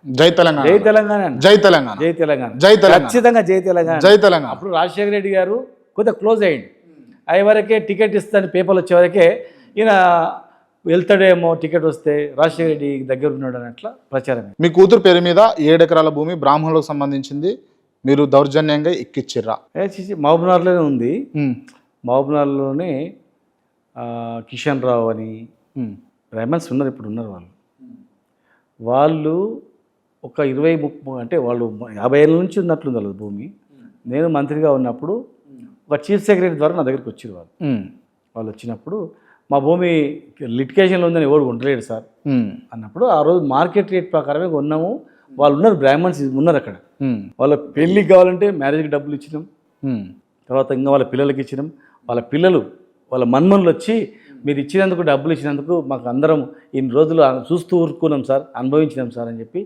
జై తెలంగాణ, జై తెలంగాణ అండి. జై తెలంగాణ, జై తెలంగాణ, జై తెలంగాణ, ఖచ్చితంగా జై తెలంగాణ. జై తెలంగాణ. అప్పుడు రాజశేఖర రెడ్డి గారు కొద్దిగా క్లోజ్ అయ్యింది. అయ్యే వరకే టికెట్ ఇస్తాను పేపర్లు వచ్చే వరకే ఈయన వెళ్తాడేమో, టికెట్ వస్తే రాజశేఖర రెడ్డి దగ్గర ఉన్నాడు అని అట్లా ప్రచారం. మీ కూతురు పేరు మీద 7 ఎకరాల భూమి బ్రాహ్మణులకు సంబంధించింది, మీరు దౌర్జన్యంగా ఎక్కిచ్చిర్రా? మహబూబ్నగర్లోనే ఉంది. మహబూబ్నగర్లోనే కిషన్ రావు అని బ్రాహ్మణ్స్ ఉన్నారు, ఇప్పుడు ఉన్నారు. వాళ్ళు ఒక 20-30 అంటే వాళ్ళు 50 ఏళ్ళ నుంచి ఉన్నట్లుంది వాళ్ళ భూమి. నేను మంత్రిగా ఉన్నప్పుడు ఒక చీఫ్ సెక్రటరీ ద్వారా నా దగ్గరికి వచ్చారు వాళ్ళు. వాళ్ళు వచ్చినప్పుడు మా భూమి లిటికేషన్లో ఉందని ఎవడు ఉండలేడు సార్ అన్నప్పుడు, ఆ రోజు మార్కెట్ రేట్ ప్రకారమే కొన్నాము. వాళ్ళు ఉన్నారు, బ్రాహ్మణ్స్ ఉన్నారు అక్కడ. వాళ్ళ పెళ్ళికి కావాలంటే మ్యారేజ్కి డబ్బులు ఇచ్చినాం. తర్వాత ఇంకా వాళ్ళ పిల్లలకి ఇచ్చినాం. వాళ్ళ పిల్లలు వాళ్ళ మన్మనులు వచ్చి మీరు ఇచ్చినందుకు, డబ్బులు ఇచ్చినందుకు మాకు అందరం ఇన్ని రోజులు చూస్తూ ఊరుకున్నాం సార్, అనుభవించినాం సార్ అని చెప్పి